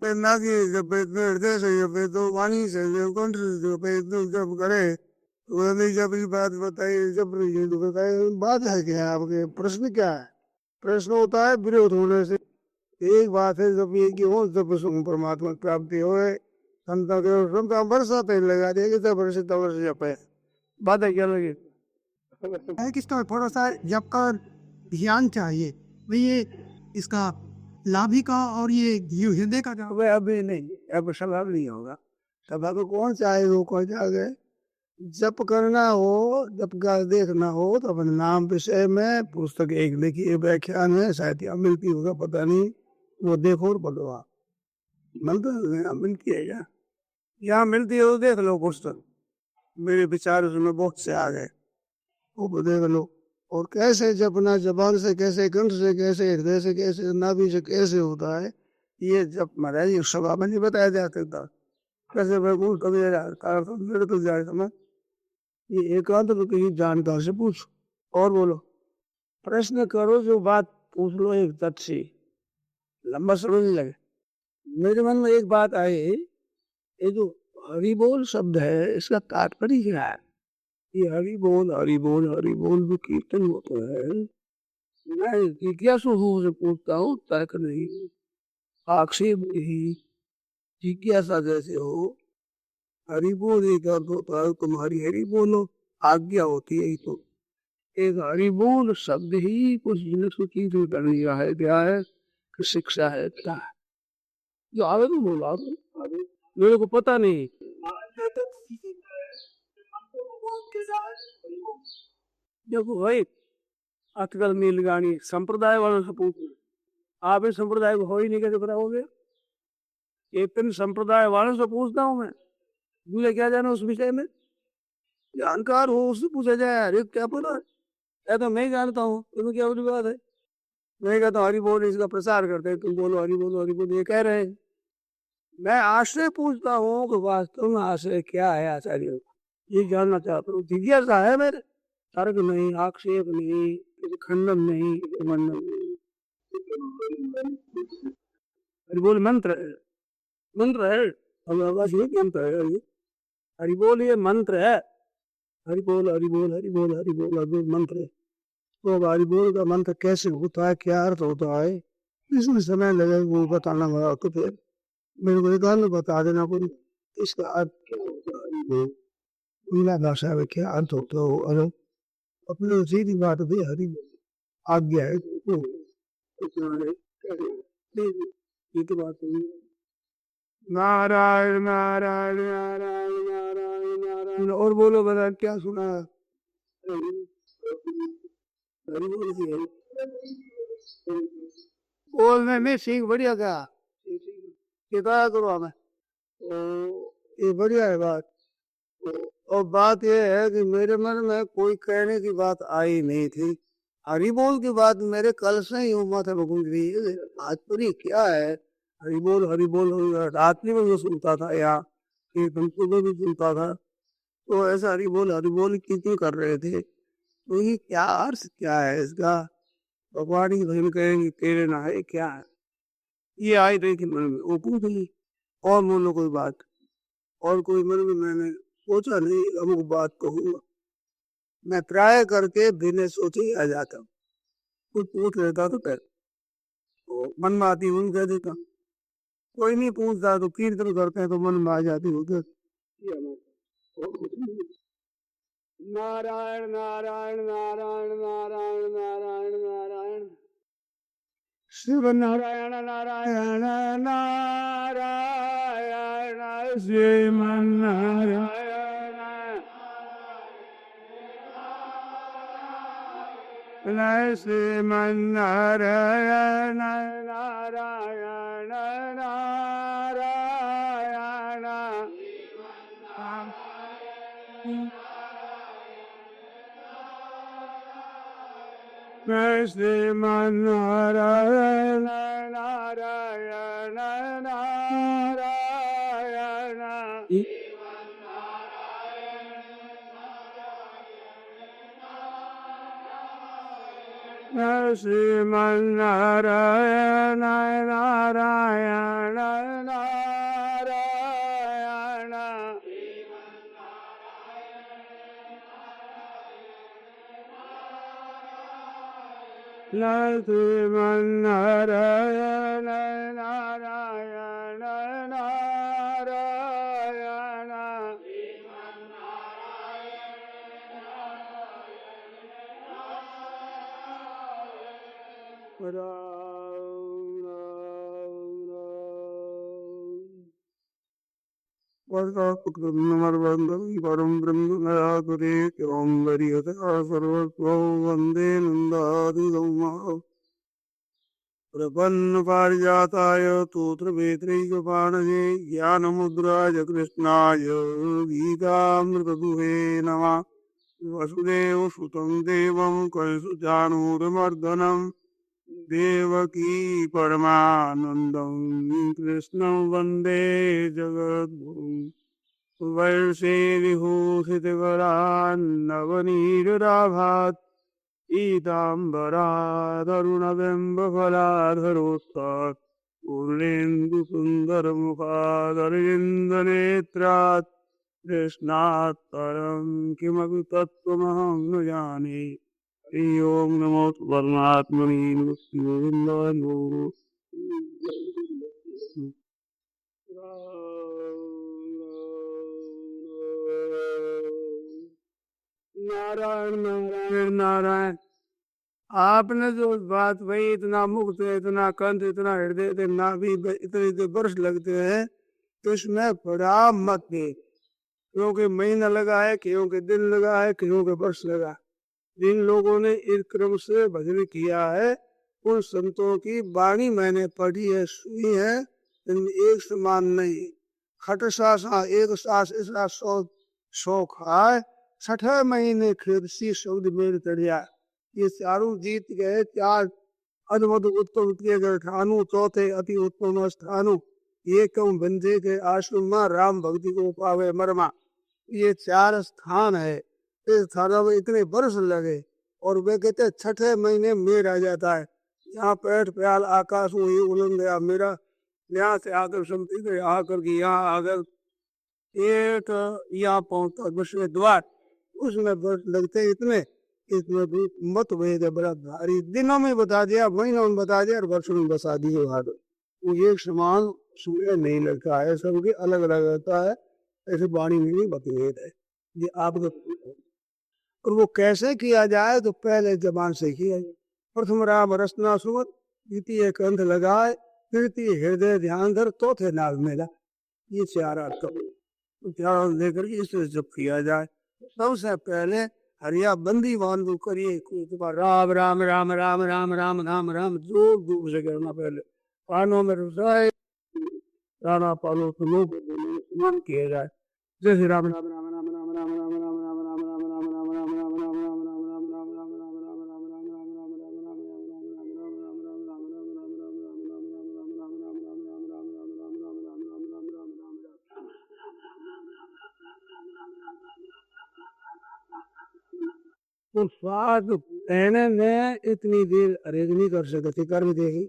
नाकी जब हृदय से जब तो वाणी से जब कंठ से जब करे तो नहीं जब ये बात बताइए जब ये तो बताइए बात है क्या आपके प्रश्न क्या है। प्रश्न होता है विरोध होने से। एक बात है जब ये कि हो जब परमात्मा की प्राप्ति हो संता के संता वर्षा तो लगा देगी तब वर्ष जप है बात है क्या लगे है कि इसका थोड़ा सा जब का ध्यान चाहिए भाई ये इसका लाभिका और ये हृदय का अब अभी नहीं अब स्वभाव नहीं होगा स्वभाव को कौन चाहे वो कौन जागे जप करना हो जप का देखना हो तो अपने नाम विषय में पुस्तक एक लिखी व्याख्यान है शायद यहाँ मिलती होगा पता नहीं वो देखो और पढ़ो आप मिलती है क्या यहाँ मिलती है तो देख लो पुस्तक मेरे विचार उसमें बहुत से आ गए वो देख लो और कैसे जपना जबान से कैसे कंठ से कैसे हृदय से कैसे नाभि से कैसे होता है ये जब महाराज ये सभा में नहीं बताया जा सकता कैसे मैं पूछ कभी मेरे तो जाए समझ ये एकांत तो कहीं जानकार से पूछ और बोलो प्रश्न करो जो बात पूछ लो एक तथ से लंबा समय नहीं लगे मेरे मन में एक बात आई ये जो हरि बोल शब्द है इसका तात्पर्य क्या है ये हरि बोल जो कीर्तन होता है मैं जिज्ञासु से पूछता हूँ तर्क नहीं आक्षेप नहीं जिज्ञासा जैसे हो हरि बोल एक अर्थ होता है तुम्हारी हरि बोलो आज्ञा होती है तो एक हरि बोल शब्द ही कुछ जिनको चीज कर दिया है क्या है कि शिक्षा है क्या है जो आगे तो बोला मेरे को पता नहीं देखो भाई आजकल नीलगानी संप्रदाय वालों से पूछ आप इस संप्रदाय को हो ही नहीं कैसे बताओगे एक दिन संप्रदाय वालों से पूछता हूँ मैं मुझे क्या जाना उस विषय में जानकार हो उससे पूछा जाए अरे क्या पता है तो मैं जानता हूँ तुम्हें क्या बड़ी बात है मैं कहता हूँ हरि बोल इसका प्रसार करते हैं तुम बोलो हरि बोलो ये कह रहे हैं मैं आश्रय पूछता हूँ कि वास्तव में आश्रय क्या है आचार्य ये जानना चाहता हूँ जिज्ञासा है मेरे तर्क नहीं आक्षेप नहीं खंडन नहीं मंडन नहीं हरि बोल मंत्र है बस ये मंत्र है हरि बोल ये मंत्र है हरि बोल मंत्र है तो हरि बोल का मंत्र कैसे होता है क्या अर्थ होता है इसमें समय लगे वो बताना होगा तो फिर मेरे को एक बता देना कोई इसका अर्थ क्या होता है मीला भाषा में क्या अर्थ होता हो अलग अपने सीधी बात भी हरि आज्ञा है तो ये तो बात नहीं नारायण नारायण नारायण नारायण नारायण और बोलो बता क्या सुना बोलने में सीख बढ़िया क्या सिखाया करो हमें ये बढ़िया है बात और बात यह है कि मेरे मन में कोई कहने की बात आई नहीं थी हरि बोल की बात मेरे कल से ही माथा भगूंज रही है तात्पर्य क्या है हरि बोल रात्रि में मैं सुनता था या कीर्तन सुबह भी सुनता था तो ऐसा हरि बोल कीर्तन कर रहे थे तो ये क्या अर्थ क्या है इसका भगवान ही भजन करेंगे तेरे ना है क्या है ये आई रही थी मन में वो पूछ ली और बोलो कोई बात और कोई मन में मैंने सोचा नहीं अमुक बात कहूंगा मैं प्राय करके बिना सोचे ही आ जाता हूँ कुछ पूछ लेता तो फिर तो मन में आती हूँ कह देता कोई नहीं पूछता तो कीर्तन करते हैं तो मन में आ जाती हूँ नारायण नारायण नारायण नारायण नारायण नारायण शिव नारायण नारायण नारायण श्रीमन नारायण श्रीमन नारायण नारायण नारायण श्रीमन नारायण नारायण नारायण श्रीमन्नारायण नारायण नारायण श्रीमन्नारायण नारायण नारायण राम राम राम परम ब्रह्म नयाकुरे ओम वरियता सर्वस्व वंदे नंदादिगौमा प्रपन्न पारिजाताय तोत्रवेत्रैकपाणये ज्ञानमुद्राय कृष्णाय गीतामृतदुहे नमः वसुदेव सुतं देवं कंसचाणूरमर्दनं देवकी परमानन्दं कृष्णं वन्दे जगद्गुरुं वैशेविभूषितकरान्नवनीराभात् पीताम्बरादरुणबिम्बफलाधरोत्तात् पूर्णेन्दुसुन्दरमुखादरविन्दनेत्रात् कृष्णात् परं किमपि तत्त्वमहं न जाने। हरि ओम नमो परमात्मने गोविन्दाय नमो। नारायण नारायण नारायण। आपने जो बात वही इतना मुक्त इतना कंठ इतना हृदय इतना भी इतने जो वर्ष लगते हैं तो इसमें बड़ा मत दे, क्योंकि महीना लगा है, क्योंकि दिन लगा है, क्योंकि वर्ष लगा। जिन लोगों ने इस क्रम से भजन किया है उन संतों की वाणी मैंने पढ़ी है, सुनी है, इनमें एक समान नहीं। खट सा एक सास ऐसा सौ खाए, 6 महीने खेदसी शब्द मेरे तड़िया। ये चारों जीत गए, 4 अद्भुत उत्तम किए गए ठानु, चौथे अति उत्तम स्थानु। ये कम बंदे के आश्रम राम भक्ति को पावे मरमा। ये 4 स्थान है। इस स्थानों में इतने वर्ष लगे और वे कहते 6 महीने मेघ आ जाता है। यहाँ पैठ प्याल आकाश में ही उलझ गया मेरा, यहाँ से आकर समझी गए आकर के यहाँ आकर एक यहाँ पहुंचता बस द्वार, उसमें वर्ष लगते इतने, इसमें भी मत भेद है बड़ा भारी। दिनों में बता दिया, महीनों में बता दिया और वर्षों में बता दिए। वो एक समान सूर्य नहीं लगता है, सबके अलग अलग रहता है। ऐसे वाणी में भी मतभेद है। ये आपको और वो कैसे किया जाए तो पहले जबान से किया जाए। प्रथम राम रसना सुमत, द्वितीय कंठ लगाए, तृतीय हृदय ध्यान धर, चौथे नाग मेला। ये 4 अर्थ लेकर इसे जब किया जाए सबसे पहले हरिया बंदी बांधो करिए। राम राम राम राम राम राम राम राम जोर जोर से करना। पहले कानों में रुसाए राना पालो सुनो स्मरण किया जाए। जैसे राम राम राम राम राम राम राम राम राम राम राम तो श्वास लेने में इतनी देर अरेज नहीं कर सकते। कर भी देगी,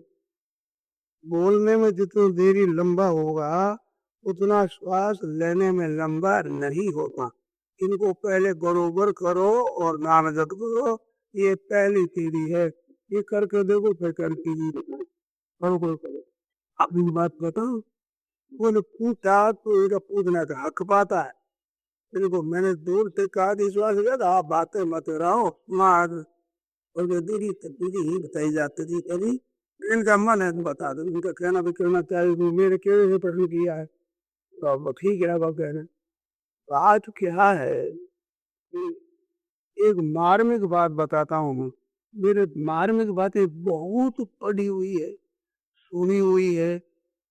बोलने में जितनी देरी लंबा होगा उतना श्वास लेने में लंबा नहीं होता। इनको पहले बरोबर करो और नाम जप करो। ये पहली सीढ़ी है, ये करके देखो फिर करके बरोबर करो। अपनी बात बताओ, बोले पूछा तो इनका पूछने का हक पाता है। इनको मैंने दूर से कहा विश्वास किया था, आप बातें मत रहो मार और दीदी दीदी ही बताई जाती थी। कभी इनका मन है तो बता दो, इनका कहना भी करना चाहिए। मेरे केड़े से प्रश्न किया है तो ठीक है। अब कहना बात क्या है, एक मार्मिक बात बताता हूँ। मेरे मार्मिक बातें बहुत पढ़ी हुई है, सुनी हुई है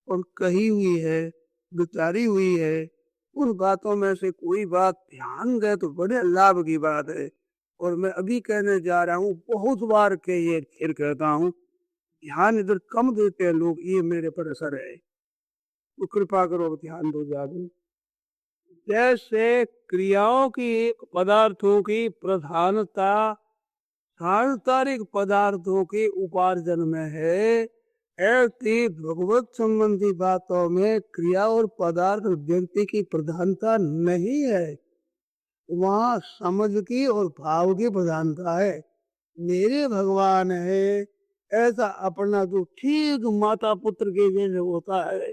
और कही हुई है, विचारी हुई है। उन बातों में से कोई बात ध्यान गए तो बड़े लाभ की बात है। और मैं अभी कहने जा रहा हूँ, बहुत बार के ये फिर कहता हूँ, ध्यान इधर कम देते हैं लोग, ये मेरे पर असर है। तो कृपा करो ध्यान दो ज्यादा। जैसे क्रियाओं की, पदार्थों की प्रधानता सांसारिक पदार्थों के उपार्जन में है, ऐसी भगवत संबंधी बातों में क्रिया और पदार्थ व्यक्ति की प्रधानता नहीं है। वहाँ समझ की और भाव की प्रधानता है। मेरे भगवान है, ऐसा अपना जो ठीक माता पुत्र के जैसे होता है।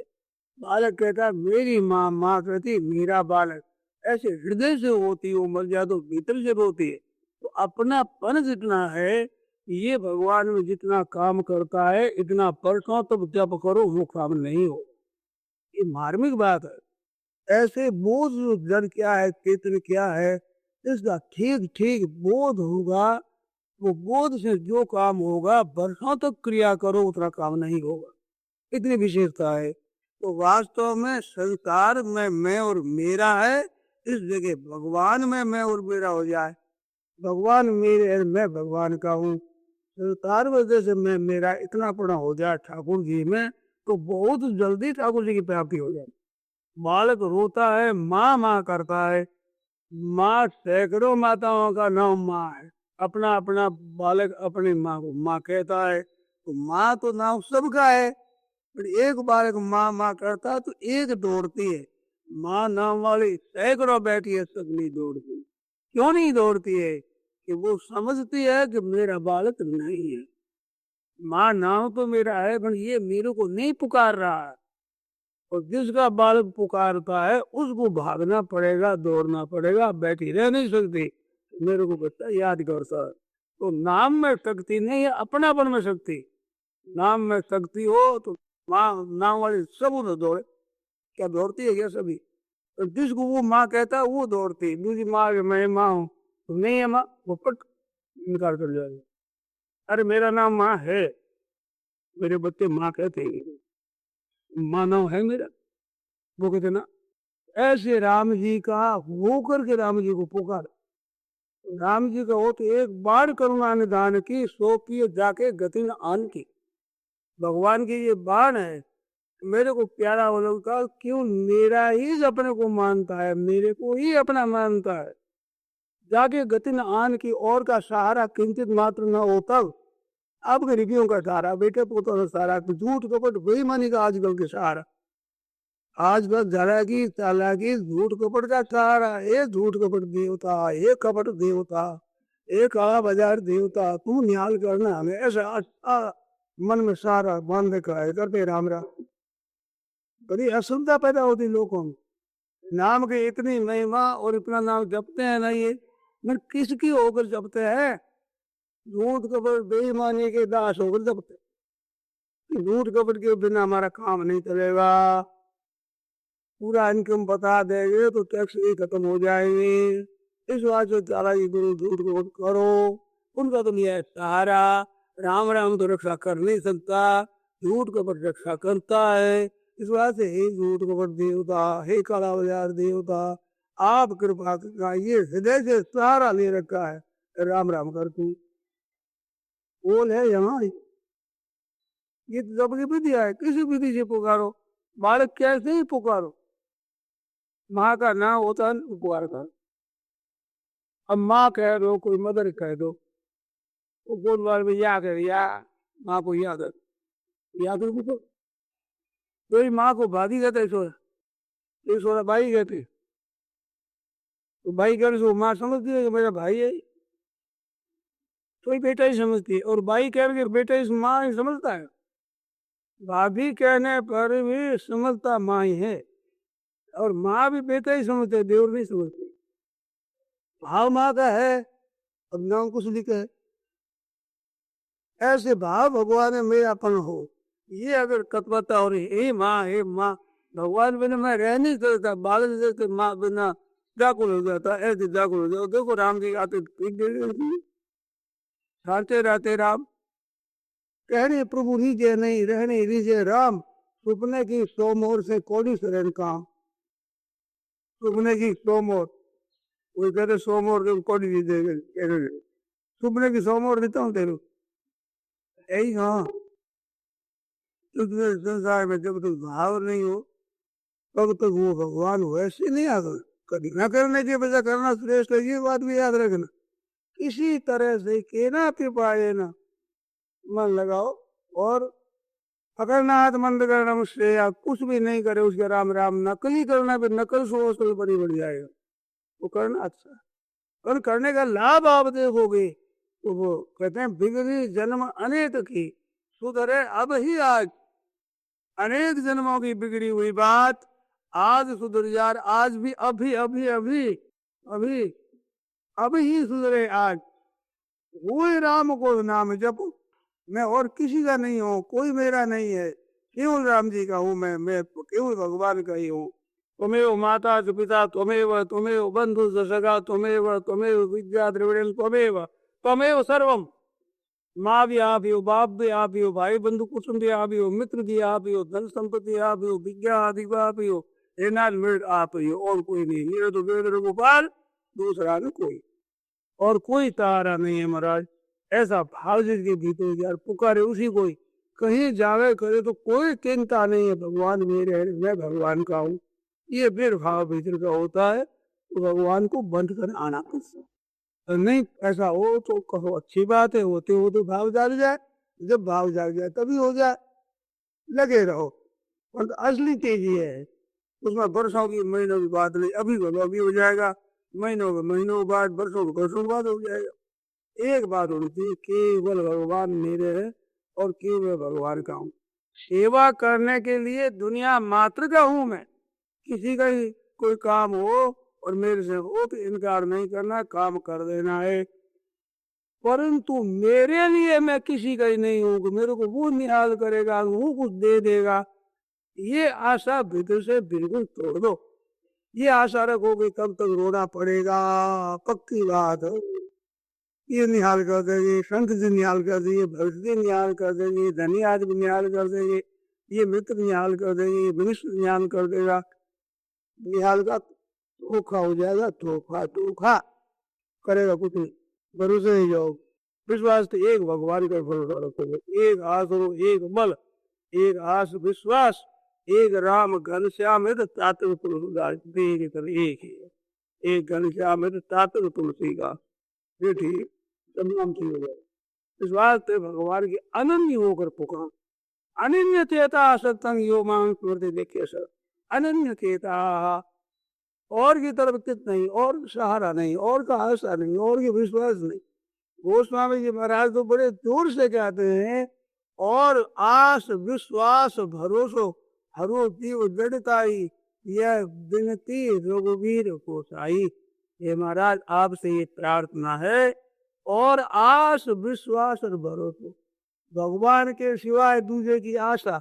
बालक कहता है मेरी माँ, माँ कहती मेरा बालक। ऐसे हृदय से होती है, वो मर जाए तो भीतर से होती है। तो अपनापन जितना है, ये भगवान में जितना काम करता है, इतना परसों तब जप करो वो काम नहीं हो। ये मार्मिक बात है। ऐसे बोध जन क्या है, चेतन क्या है, इसका ठीक ठीक बोध होगा। वो बोध से जो काम होगा, वर्षों तक क्रिया करो उतना काम नहीं होगा। इतनी विशेषता है। तो वास्तव में संसार में मैं और मेरा है, इस जगह भगवान में मैं और मेरा हो जाए। भगवान मेरे है, मैं भगवान का हूँ। संसार वजह से मैं मेरा इतना पड़ा हो जाए ठाकुर जी में, तो बहुत जल्दी ठाकुर जी की प्राप्ति हो जाए। बालक रोता है, माँ माँ करता है। माँ सैकड़ों माताओं का नाम माँ है। अपना अपना बालक अपनी माँ को माँ कहता है। तो माँ तो नाम सबका है, पर एक बालक माँ माँ करता है तो एक दौड़ती है। माँ नाम वाली सैकड़ों बैठी है, सब नहीं दौड़ती। क्यों नहीं दौड़ती है? कि वो समझती है कि मेरा बालक नहीं है। माँ नाम तो मेरा है, पर ये मेरे को नहीं पुकार रहा है। और जिसका बालक पुकारता है उसको भागना पड़ेगा, दौड़ना पड़ेगा, बैठी रह नहीं सकती। मेरे को बच्चा याद करता है। तो नाम में शक्ति नहीं है, अपनापन में शक्ति। नाम में शक्ति हो तो माँ नाम वाली सब उधर दौड़े। क्या दौड़ती है क्या सभी? तो जिसको वो माँ कहता है वो दौड़ती है। दूसरी माँ मैं माँ हूँ, तो नहीं है माँ, वो पट इनकार कर जाएगा। अरे मेरा नाम माँ है, मेरे बच्चे माँ कहते हैं, माँ नाम है मेरा। वो कहते ना, ऐसे राम जी का हो करके राम जी को पुकार। राम जी का हो तो एक बार करुणा निधान की, सो की जाके गति न आन की। भगवान की ये बाण है। मेरे को प्यारा हो लगता, क्यों मेरा ही अपने को मानता है, मेरे को ही अपना मानता है। जाके गति न आन की, और का सहारा किंचित मात्र न हो तब। अब गरीबियों का सहारा, बेटे पोतों का सहारा, झूठ कपट बेईमानी का आजकल के सहारा। आज बस जरागी चालाकी झूठ कपट का सहारा। ये झूठ कपट देवता, ये कपट देवता, ये काला बाजार देवता, तू न्याल करना हमें ऐसा मन में सारा बांध का है करते राम राम। बड़ी असुविधा पैदा होती लोगों में। नाम की इतनी महिमा और इतना नाम जपते हैं ना, ये मैं किसकी होकर जपते हैं? झूठ कपट बेईमानी के दास होकर जपते हैं। झूठ कपट के बिना हमारा काम नहीं चलेगा। पूरा इनकम बता देंगे तो टैक्स भी खत्म हो जाएंगे। इस बात से चालाकी गुरु झूठ कपट करो, उनका तो नहीं है सहारा। राम राम तो रक्षा कर नहीं सकता, झूठ कपट रक्षा करता है। इस बात से हे झूठ कपट देवता, हे काला बाजार देवता, आप कृपा का ये हृदय से सहारा ले रखा है। राम राम कर तू बोल है यहाँ। ये जब की विधि है, किसी विधि से पुकारो। बालक कैसे ही पुकारो, माँ का नाम होता है पुकार का। अब माँ कह दो, कोई मदर कह दो, वो बोल बार में या कर या माँ को याद है, याद है तो कोई माँ को भाभी कहते एक सोरा भाई कहते। तो भाई कहने से माँ समझती है कि मेरा भाई है, तो ही बेटा ही समझती है। और भाई कह के बेटा इस माँ ही समझता है। भाभी कहने पर भी समझता माँ ही है, और माँ भी बेटा ही समझते, देवर नहीं समझती। भाव माँ का है, अब नाम कुछ लिखा है। ऐसे भाव भगवान में मेरापन हो, ये अगर कतवता हो रही हे माँ भगवान बिना मैं रह नहीं सकता। बालक जैसे माँ बिना व्याकुल हो जाता, ऐसे व्याकुल हो जाता। देखो राम जी आते साते रहते राम, कहने प्रभु रीजे नहीं, रहने रीजे राम। सुपने की सौ मोर से कोड़ी शरण काम। सुपने की सौ मोर, वो कहते 100 मोर कोड़ी दी सुपने की 100 मोर देता हूँ तेरे, यही हाँ। संसार में जब तक भाव नहीं हो तब तक वो भगवान वैसे नहीं आता। कभी न करने की वजह करना श्रेष्ठ है, ये बात भी याद रखना। किसी तरह से केना पिपाए ना मन लगाओ और पकड़ना हाथ बंद करना मुझसे या कुछ भी नहीं करे उसके राम राम नकल ही करना, फिर नकल से वो बड़ी बढ़ जाएगा। वो करना अच्छा और करने का लाभ आप देखोगे तो वो कहते हैं बिगड़ी जन्म अनेक की सुधरे अब ही आज। अनेक जन्मों की बिगड़ी हुई बात आज सुधर जा, आज भी अभी अभी अभी अभी अभी ही सुधरे आज। वही राम को नाम जप, मैं और किसी का नहीं हूँ, कोई मेरा नहीं है, केवल राम जी का हूँ मैं केवल भगवान का ही हूँ। त्वमेव माता च पिता त्वमेव त्वमेव बंधु च सखा त्वमेव त्वमेव विद्या द्रविड़ेन त्वमेव त्वमेव सर्वम। माँ भी आप ही हो, बाप भी आप ही हो, भाई बंधु कुटुंब भी आप ही हो, मित्र भी आप ही हो, धन संपत्ति आप ही हो, विज्ञा आदि आप ही हो, एनाथ मृत आप ही हो और कोई नहीं। मेरे तो वेद गोपाल दूसरा न कोई और कोई तारा नहीं है महाराज। ऐसा भाव जिसके भीतर यार पुकारे उसी कोई कहीं जावे करे तो कोई चिंता नहीं है, भगवान मेरे है, मैं भगवान का हूँ। ये फिर भाव भीतर का होता है तो भगवान को बंद कर आना पड़ता नहीं। ऐसा हो तो कहो अच्छी बात है, होते होते भाव जाग जाए, जब भाव जाग जाए तभी हो जाए, लगे रहो। और असली तेजी है उसमें वर्षों की महीनों की बात नहीं, अभी बोलो अभी हो जाएगा, महीनों बाद वर्षों बाद हो जाएगा। एक बात होनी चाहिए केवल भगवान मेरे है और केवल भगवान का हूँ। सेवा करने के लिए दुनिया मात्र का हूँ मैं, किसी का ही कोई काम हो और मेरे से हो तो इनकार नहीं करना, काम कर देना है। परंतु मेरे लिए मैं किसी का ही नहीं हूँ कि मेरे को वो निहाल करेगा, वो कुछ दे देगा, ये आशा भीतर से बिल्कुल तोड़ दो। ये आशा रखोगे तब तक रोना पड़ेगा, पक्की बात है। ये निहाल कर देंगे, संत जी निहाल कर देंगे, भक्ति निहाल कर देंगे, धनी आदमी निहाल कर देंगे, ये मित्र निहाल कर देंगे, ये मनुष्य निहाल कर देगा। निहाल का धोखा हो जाएगा, धोखा करेगा कुछ नहीं, भरोसे ही जाओ। विश्वास तो एक भगवान का भरोसा रखोगे, एक आस रो, एक बल, एक आस विश्वास, एक राम घनश्याम है तात्विक तुलसीदास एक ही है, एक घनश्याम है तात्विक तुलसी का ये ठीक सब नाम ठीक हो जाए। विश्वास तो भगवान की अनन्य होकर पुकार, अनन्य चेता सत्संग यो मांग स्मृति देखे सर, अनन्य चेता और की तरफ चित नहीं, और सहारा नहीं, और का आशा नहीं, और की विश्वास नहीं। गोस्वामी जी महाराज तो बड़े जोर से कहते हैं और आस विश्वास भरोसो हरो जीव जड़ताई यह विनती रघुवीर को साई। ये महाराज आपसे ये प्रार्थना है और आस विश्वास और भरोसा, भगवान के सिवाय दूसरे की आशा,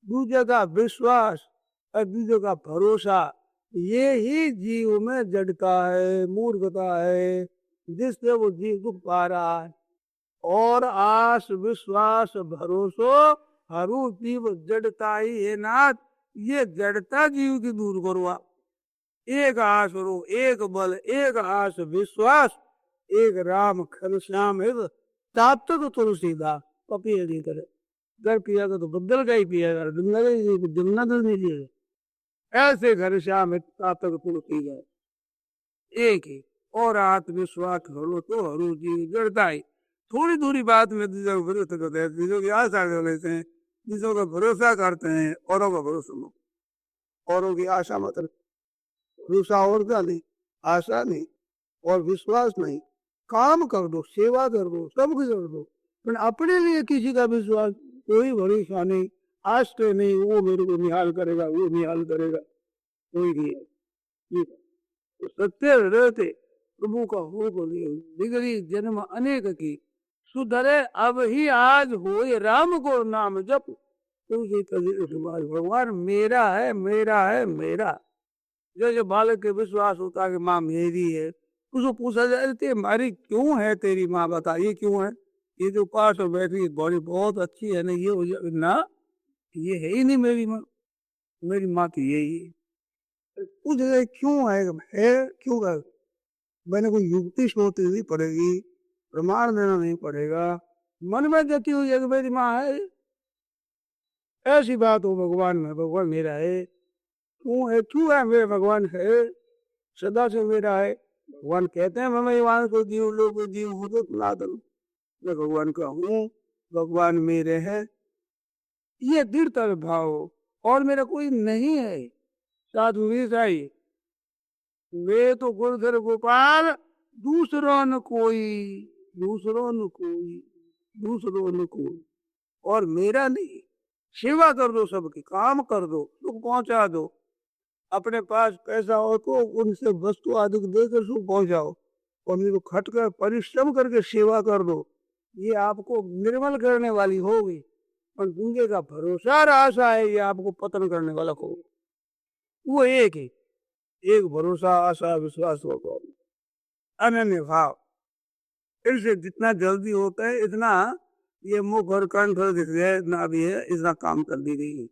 दूसरे का विश्वास और दूसरे का भरोसा, ये ही जीव में जड़ता है, मूर्खता है, जिससे वो जीव दुख पा रहा है। और आस विश्वास भरोसो हरु जीव जड़ता ही है नाथ, ये जड़ता जीव की दूर करो आप। एक आस रो, एक बल, एक आस विश्वास, एक राम घनश्याम है ताप तो तुलसीदास पपिए की तरह। घर पिएगा तो बदल का ही पिएगा, जमना तो नहीं पिएगा। ऐसे घनश्याम है ताप तक तुलसीदास एक ही। और आत्मविश्वास हरो तो हरु जीव जड़ता ही। थोड़ी थोड़ी बात में दूसरों का भरोसा करते हैं, दूसरों की आशा कर लेते हैं, दूसरों का भरोसा करते हैं, औरों का भरोसा लो, औरों की आशा मतलब भरोसा और का नहीं, आशा नहीं और विश्वास नहीं। काम कर दो, सेवा कर दो, सब कुछ कर दो, पर अपने लिए किसी का विश्वास कोई भरोसा नहीं, आस्ते नहीं, वो मेरे को निहाल करेगा, वो निहाल करेगा, कोई नहीं है। तो सत्य रहते प्रभु का हो बिगड़ी जन्म अनेक की सुधरे अब ही आज हो राम को नाम जप तुलसी भगवान मेरा है मेरा है मेरा। जो बालक के विश्वास होता है कि माँ मेरी है, उसको पूछा जाए तुम्हारी क्यों है तेरी माँ, बता ये क्यों है, ये जो पास में बैठी बॉडी बहुत अच्छी है ना, ये हो जाए ना, ये है ही नहीं मेरी माँ, मेरी माँ तो यही है। पूछ रहे क्यों है क्यों है, मैंने कोई युक्ति सोचनी पड़ेगी, प्रमाण देना नहीं पड़ेगा, मन में जती हुई है मेरी माँ है, ऐसी बात हो भगवान में, भगवान मेरा है, क्यों है मेरे भगवान है, सदा से मेरा है, भगवान कहते हैं मैं भगवान को जीव लोग जीव हूँ तो सनातन मैं भगवान का हूँ, भगवान मेरे हैं, ये दृढ़ भाव हो। और मेरा कोई नहीं है साधु ईसाई, वे तो गुरुधर गोपाल दूसरों न कोई, दूसरों न कोई, दूसरों न कोई, और मेरा नहीं। सेवा कर दो, सबकी काम कर दो, सुख पहुंचा दो, अपने पास पैसा हो तो उनसे वस्तु आदि देकर सुख पहुंचाओ, और नहीं तो खट कर परिश्रम करके सेवा कर दो, ये आपको निर्मल करने वाली होगी। पर दूसरे का भरोसा और आशा है ये आपको पतन करने वाला होगा। वो एक ही, एक भरोसा आशा विश्वास होगा, अनन्य भाव। इससे जितना जल्दी होता है इतना ये मुख और कंठ दिख जाए इतना भी है, इतना काम कर दी गई है।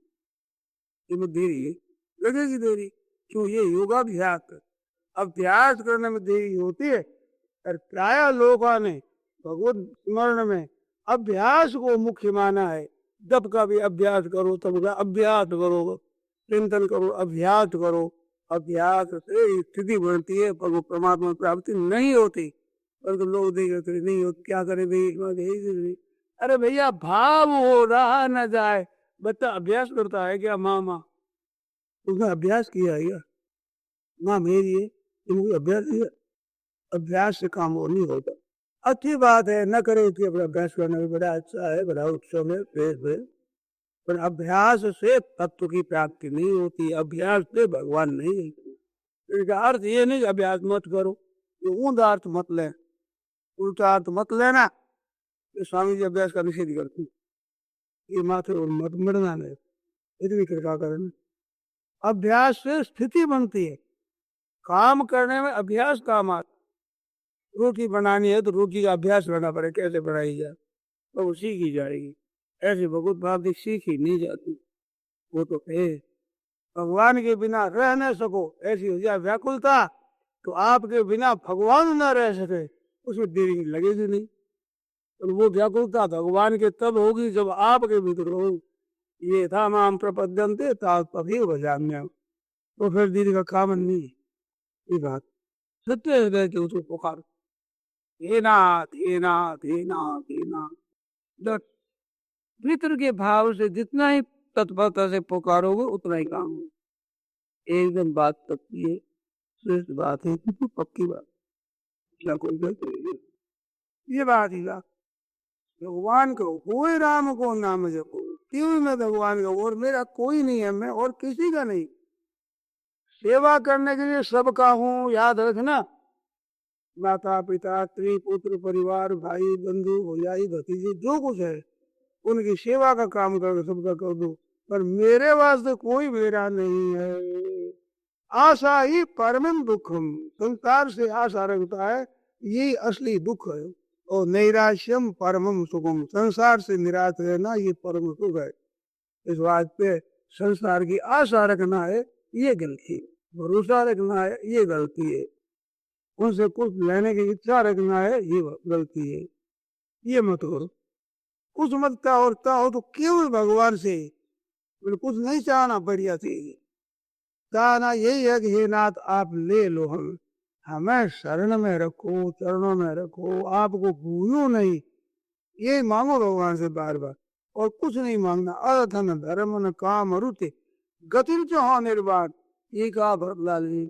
इसमें देरी लगेगी, देरी क्यों? ये योगाभ्यास, अभ्यास करने में देरी होती है। और प्राय लोगों ने भगवत स्मरण में अभ्यास को मुख्य माना है। जब का भी अभ्यास करो, तब का अभ्यास करो, चिंतन करो, अभ्यास करो, अभ्यास से स्थिति बनती है, पर परमात्मा प्राप्ति नहीं होती। परंतु लोग देखे नहीं होती, क्या करे भाई? अरे भैया भाव हो रहा न जाए, बच्चा अभ्यास करता है क्या? माँ उसने अभ्यास किया है क्या? माँ मेरी है, इनको अभ्यास किया, अभ्यास से काम वो नहीं होता। अच्छी बात है, न करे कि अपना अभ्यास करना भी बड़ा अच्छा है, बड़ा उत्सव है, पर अभ्यास से तत्व की प्राप्ति नहीं होती, अभ्यास से भगवान नहीं। इसका अर्थ ये नहीं अभ्यास मत करो, ये ऊंधा अर्थ मत ले, उल्टा अर्थ मत लेना। स्वामी जी अभ्यास का निषेध करते, ये माथे और मत मरना नहीं, इतनी कृपा करना। अभ्यास से स्थिति बनती है, काम करने में अभ्यास काम आता। रोटी बनानी है तो रोटी का अभ्यास करना पड़े, कैसे बनाई जाए तो वो सीखी जाएगी। ऐसे भगवत भाव सीखी नहीं जाती। वो तो है भगवान के बिना रह न सको, ऐसी हो जाए व्याकुलता तो आपके बिना भगवान न रह सके, उसमें देरी लगेगी नहीं। तो वो व्याकुलता भगवान के तब होगी जब आपके भीतर हो। ये था माम प्रपद्यन्ते तभी भजाम्य, तो फिर दीदी का काम नहीं। ये बात सत्य हृदय के उसको पुकार, हे नाथ हे नाथ हे नाथ हे नाथ। भीतर के भाव से जितना ही तत्परता से पुकारोगे उतना ही काम हो। एकदम बात पक्की है, श्रेष्ठ बात है, पक्की बात, क्या कोई गलत? ये बात ही बात। भगवान को कोई राम को नाम जपो, क्यों? मैं भगवान का और मेरा कोई नहीं है, मैं और किसी का नहीं। सेवा करने के लिए सबका हूँ, याद रखना। माता पिता स्त्री पुत्र परिवार भाई बंधु भौजाई भतीजे जो कुछ है उनकी सेवा का काम कर सबका कर दो, पर मेरे वास्ते कोई मेरा नहीं है। आशा ही परम दुखम, संसार से आशा रखता है, यही असली दुख है। और नैराश्यम परमम सुखम, संसार से निराश रहना ये परम सुख है। इस बात पे संसार की आशा रखना है ये गलती है, भरोसा रखना है ये गलती है, उनसे कुछ लेने की इच्छा रखना है ये गलती है। ये मत करो। कुछ मत चाहो तो क्यों भगवान से कुछ नहीं चाहना, बढ़िया चीज चाहना यही है कि हे नाथ आप ले लो, हमें शरण में रखो, चरणों में रखो, आपको भूलो नहीं, ये मांगो भगवान से बार बार, और कुछ नहीं मांगना। अर्थ न धर्म न काम रुते गति चाहो निर्वाण, ये कहा भरतलाल जी।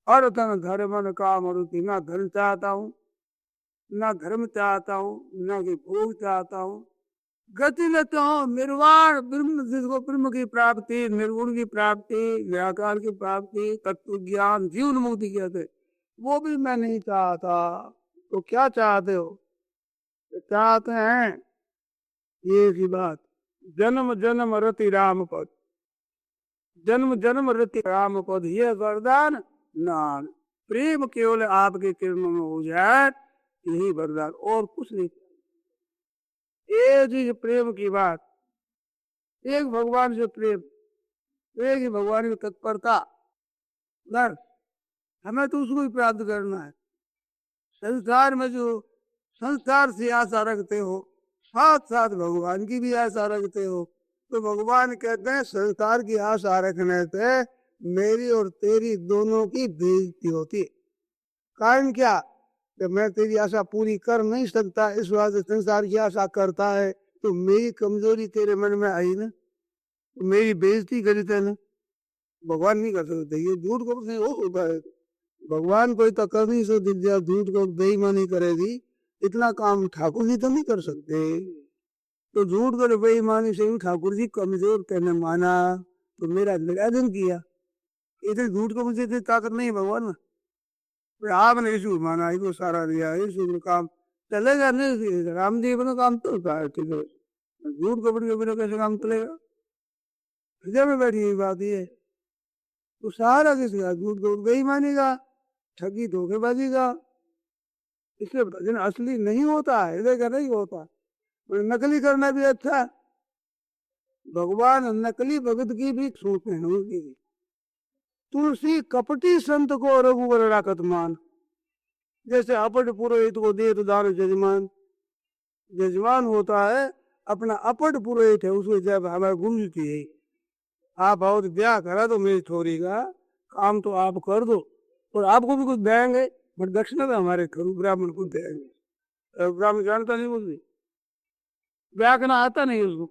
अर्थ न धर्म न काम रुते, ना धन चाहता हूँ ना धर्म चाहता हूँ ना कि भोग चाहता हूँ, गति लेता हूँ निर्वाण, ब्रह्म जिसको ब्रह्म की प्राप्ति, निर्गुण की प्राप्ति, व्याकार की प्राप्ति, तत्व ज्ञान, जीवन मुक्ति कहते, वो भी मैं नहीं चाहता। तो क्या चाहते हो? चाहते हैं ये की बात, जन्म जन्म रति राम पद, जन्म जन्म रति राम पद, ये वरदान नान, प्रेम केवल आपके किरणों में हो जाए, यही वरदान, और कुछ नहीं। एक ही प्रेम की बात, एक भगवान से प्रेम, एक ही भगवान की तत्परता, बस हमें तो उसको ही प्राप्त करना है। संसार में जो संसार से आशा रखते हो, साथ साथ भगवान की भी आशा रखते हो, तो भगवान कहते हैं संसार की आशा रखने से मेरी और तेरी दोनों की बेइज्जती होती है। कारण क्या कि मैं तेरी आशा पूरी कर नहीं सकता, इस वास्ते संसार की आशा करता है। तो मेरी कमजोरी तेरे मन में आई ना, तो मेरी बेइज्जती करी तेने, भगवान नहीं कर सकते। ये झूठ को नहीं हो सकता है, भगवान कोई तो कर नहीं सकती, झूठ को बेईमानी करेगी, इतना काम ठाकुर जी तो नहीं कर सकते। तो झूठ कर बेईमानी से भी ठाकुर जी कमजोर कहने माना, तो मेरा निरादन किया। इधर झूठ को मुझे इतनी ताकत नहीं है भगवान, आपने यीशु माना, इसको सारा दिया, यीशु का काम चलेगा नहीं, रामदेव का काम तो होता है, ठीक है। झूठ कपड़ के बिना कैसे काम चलेगा? हृदय में बैठी हुई बात ये, तो सारा किसका झूठ को बेईमानी का, ठगी धोखेबाजी का। इसलिए भजन असली नहीं होता है, हृदय का नहीं होता, नकली करना भी अच्छा है। भगवान नकली भगत की भी सोचते हैं उनकी भी। तुलसी कपटी संत को रघुवर राखत मान, जैसे अपट पुरोहित को दे तो दान जजमान। जजमान होता है अपना अपट पुरोहित है, उसको जब हमारे गुरु जी की है, आप आओ तो ब्याह करा तो मेरी छोरी का काम तो आप कर दो, और आपको भी कुछ देंगे, बट दक्षिणा तो हमारे करू ब्राह्मण को देंगे। ब्राह्मण जानता नहीं कुछ भी, ब्याह करना आता नहीं उसको,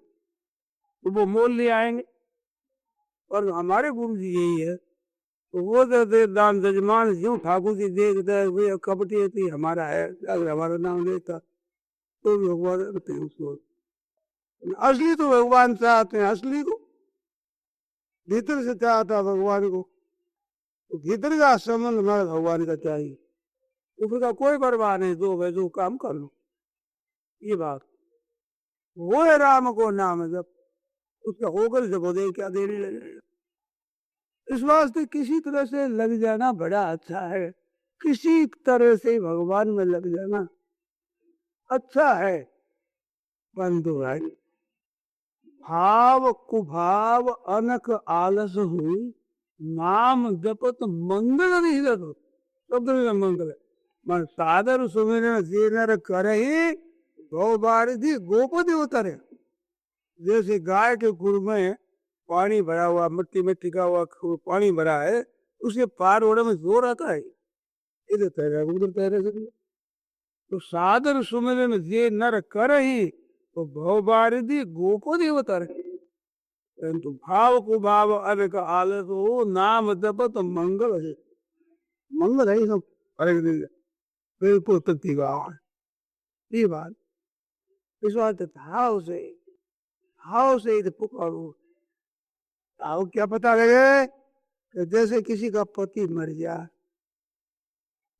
तो वो मोल ले आएंगे। और हमारे गुरु जी यही है, तो वो दे दान जजमान जो ठाकुर जी देखता है, वे कपटी थी हमारा है, अगर हमारा नाम लेता तो भी भगवान करते हैं उसको। असली तो भगवान चाहते हैं, असली को भीतर से चाहता भगवान को, तो भीतर का संबंध हमारा भगवान का चाहिए, ऊपर का कोई परवाह नहीं, जो है जो काम कर लो। ये बात वो है राम को नाम, जब उसका होकर जब दे क्या देने लगे। इस वास्ते किसी तरह से लग जाना बड़ा अच्छा है, किसी तरह से भगवान में लग जाना अच्छा है। परंतु भाई भाव कुभाव अनक आलस हुई, नाम जपत मंगल नहीं रखो, शब्द मंगल है। मन सादर सुमिरन जे नर करे, गौ बारिधि गोपति उतरे। जैसे गाय के खुर में पानी भरा हुआ, मिट्टी में टिका हुआ पानी भरा है, उसके पार होने में जोर आता है, इधर तैरे उधर तैरे सकते। तो सादर सुमिरन जे नर करही, तो भव बारिधि गोपति अवतार। परंतु भाव को भाव अनेक आलस हो, नाम जपत मंगल है। मंगल है सब अनेक दिन बिल्कुल तत्ती गाँव है। ये बात इस बात भाव से इधर पुकारो। आओ क्या पता लगे कि जैसे किसी का पति मर गया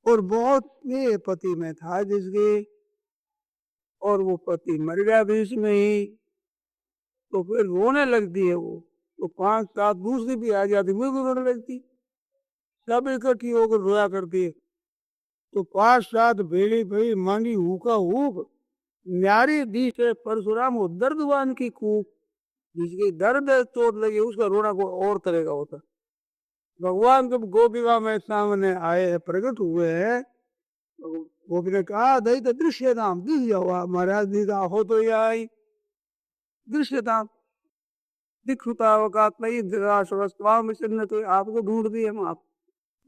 और बहुत ये पति में था जिसके, और वो पति मर गया बीच में ही, तो फिर रोने लगती है वो, तो 5-7 दूसरी भी आ जाती, वो भी रोने लगती, सब इकट्ठी होकर रोया करती है। तो 5-7 भेड़ी भेड़ी मांगी हुका हुक, न्यारी दी से परशुराम वो दर्दवान की कूक, जिसकी दर्द चोट लगी उसका रोना को और तरह का होता। भगवान जब गोपिका में सामने आए प्रकट हुए हैं, तो गोपी ने कहा दही तो दृश्य नाम दिख जाओ महाराज दिखा हो, तो ये आई दृश्यता दिखता होगा नहीं मिशन, तो आपको ढूंढ दिए हम, आप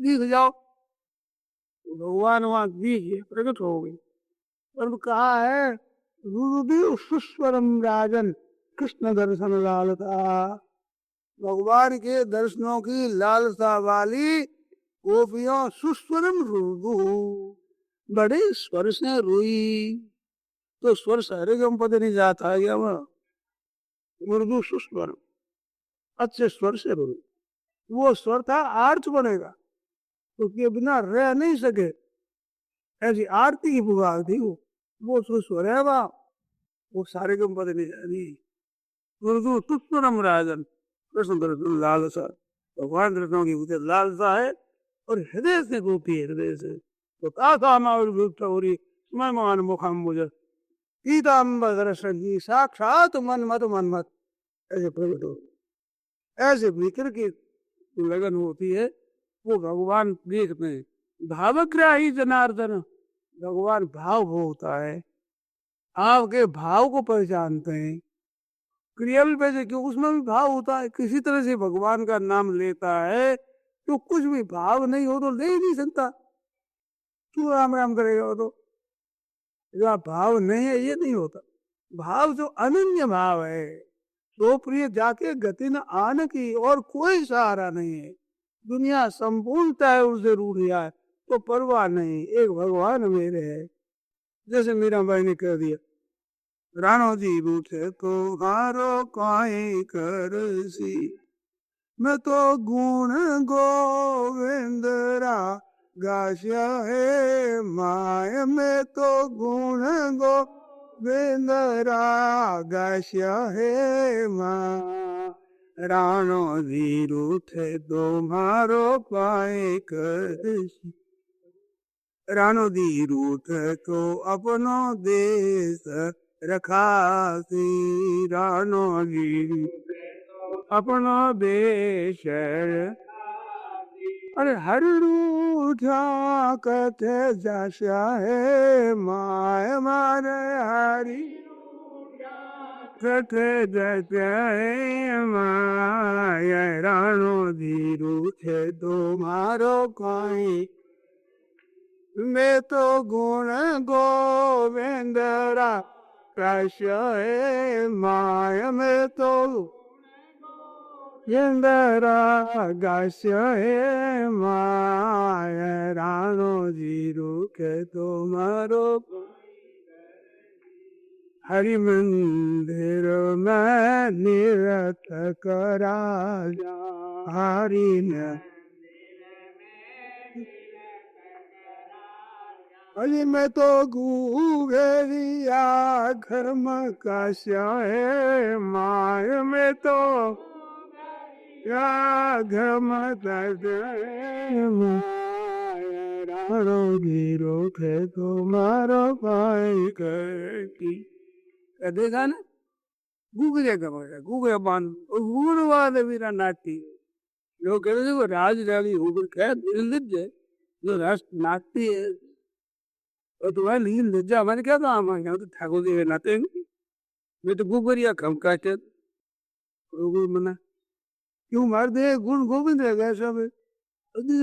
दिख जाओ। तो भगवान वहां दिखे प्रकट हो गई, पर कहा है सुस्वरम राजन कृष्ण दर्शन लालसा। भगवान के दर्शनों की लालसा वाली गोपियों सुस्वरम रुदु, बड़े स्वर से रोई। तो स्वर सारे गम पद नहीं जाता है क्या, वह मृदु सुस्वर अच्छे स्वर से रोई। वो स्वर था आर्थ बनेगा, उसके बिना रह नहीं सके, ऐसी आरती की पुकार थी वो सुस्वर है वह, वो सारे गम पद नहीं जाती। मृदु सुस्वरम राजन कृष्ण दर्शन लालसा, भगवान दर्शनों की उसे लालसा है, और हृदय से गोपी हृदय से। तो मान मुखम मुझे पीताम्बर दर्शन की साक्षात मनमत ऐसे प्रकट हो, ऐसे भीतर की लगन होती है, वो भगवान देखते हैं। भावग्राही जनार्दन, भगवान भाव होता है, आपके भाव को पहचानते हैं। क्रियल पे से क्यों उसमें भी भाव होता है, किसी तरह से भगवान का नाम लेता है तो कुछ भी भाव नहीं हो तो ले ही नहीं सकता। क्यों राम राम करेगा वो तो? जहाँ भाव नहीं है ये नहीं होता। भाव जो अनन्य भाव है, तो प्रिय जाके गति न आन की, और कोई सहारा नहीं है। दुनिया संपूर्णता है उससे रूठ जाए तो परवाह नहीं, एक भगवान मेरे है। जैसे मीराबाई ने कह दिया, राणो जी रूठे तो हारो काई करसी, मैं तो गुण गोविंदरा गाश्या है माय, में तो गुण गोविंदरा गाश्या है माँ। राणो जी रूठे तो मारो पाए करसी, राणो जी रूठे तो अपनो देश रखासी, राणो जी अपना देश। अरे हर रूठा कथे जैसा है माय मारे हरी, कथे जैसा है माय। राणो जी रूठे तो मारो कोई, मैं तो गुण गोविंदरा कृष्ण है माय, मैं तो इंदरा गास्य है माय। राणो जी रूखे तो मारो, हरि मंदिर में निरत करा हरि ने, अरे मैं तो गुगरिया घर में काश्या है माय, में तो या घर में राणो जी रूठे तो मारो पाई करती। देखा ना, गुगरे का बोला, गुगरे बांध और गुगरवाद वीरा नाटी। लोग कहते थे वो राज रानी गुगर क्या दिल जो राष्ट्र नाटती है, और तुम्हारे लिए लज्जा हमारे क्या काम है? यहाँ तो ठाकुर जी नाते मैं तो गुगरिया खम काटे मना क्यों मार दे, गुण गोविंद रहेगा सब।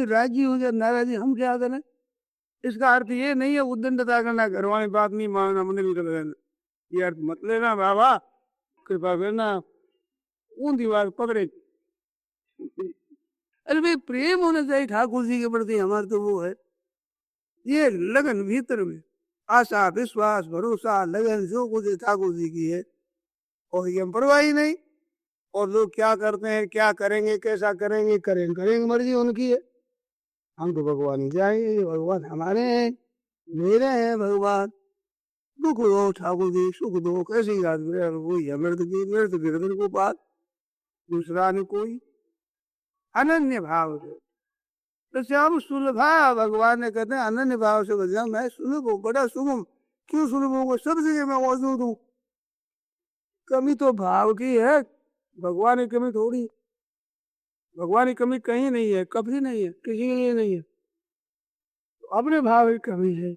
राजी हो जाए नाराजी हम क्या करें? इसका अर्थ ये नहीं है उद्दंडता करना, घर वाली बात नहीं मानना, मंदिर में चले जाना, ये अर्थ मत लेना बाबा, कृपा करना ऊन दीवार पकड़े। अरे भाई प्रेम होना चाहिए ठाकुर जी के प्रति, हमारे तो वो है ये लगन भीतर में, आशा विश्वास भरोसा लगन जो कुछ ठाकुर जी की है, और ये हम परवाह ही नहीं। और लोग क्या करते हैं, क्या करेंगे, कैसा करेंगे, करेंगे करेंगे, मर्जी उनकी है। हम तो भगवान जाएंगे, भगवान हमारे हैं, मेरे हैं भगवान। दुख दो ठाकुर जी, सुख दो, कैसी याद वही अमृत की मृत गिरधर को बात, दूसरा ने कोई अनन्य भाव से। तो श्याम सुलभा, भगवान ने कहते हैं अनन्य भाव से बजा, मैं सुलभ हूँ, बड़ा सुगम। क्यों सुलभ हूँ? सब जगह मैं मौजूद हूँ। कमी तो भाव की है, भगवान की कमी थोड़ी। भगवान की कमी कहीं नहीं है, कभी नहीं है, किसी के लिए नहीं है, तो अपने भाव की कमी है।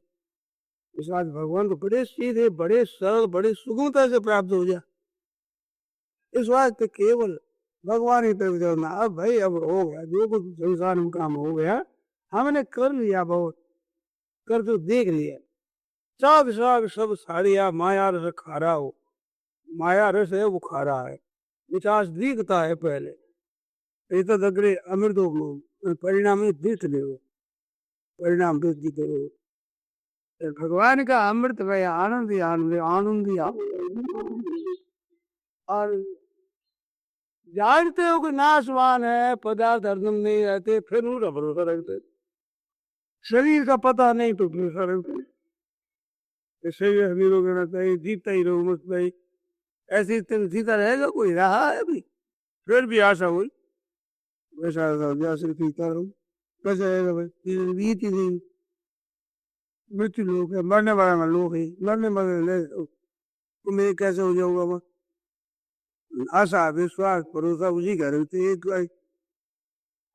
इस बात भगवान को बड़े सीधे, बड़े सरल, बड़े सुगमता से प्राप्त हो जा। इस बात पे केवल भगवान ही तरफ जाना। अब भाई अब हो गया जो कुछ संसार में काम हो गया, हमने कर लिया, बहुत कर तो देख लिया। सब सब सब सारिया माया रस खारा हो, माया रस है वो खारा है, मिठास दिखता है पहले, तो अग्रे अमृतो परिणाम दीख ले, परिणाम करो। भगवान का अमृत भाई आनंद ही आनंद, आनंद ही आनंद। और जानते हो कि नाशवान है पदार्थ, हरदम नहीं रहते, फिर उनका भरोसा रखते। शरीर का पता नहीं तो भरोसा रखते। शरीर हमीरों कहना चाहिए, जीता ही रहो मस्त भाई। ऐसी स्थिति जीता रहेगा कोई? रहा है अभी, फिर भी आशा हुई वैसा जैसे जीता रहूं। कैसे रहेगा भाई? बीत ही नहीं, मृत्यु लोग है, मरने वाला में लोग है, मरने वाले तो मैं कैसे हो जाऊंगा? मैं आशा विश्वास भरोसा उसी का रहते एक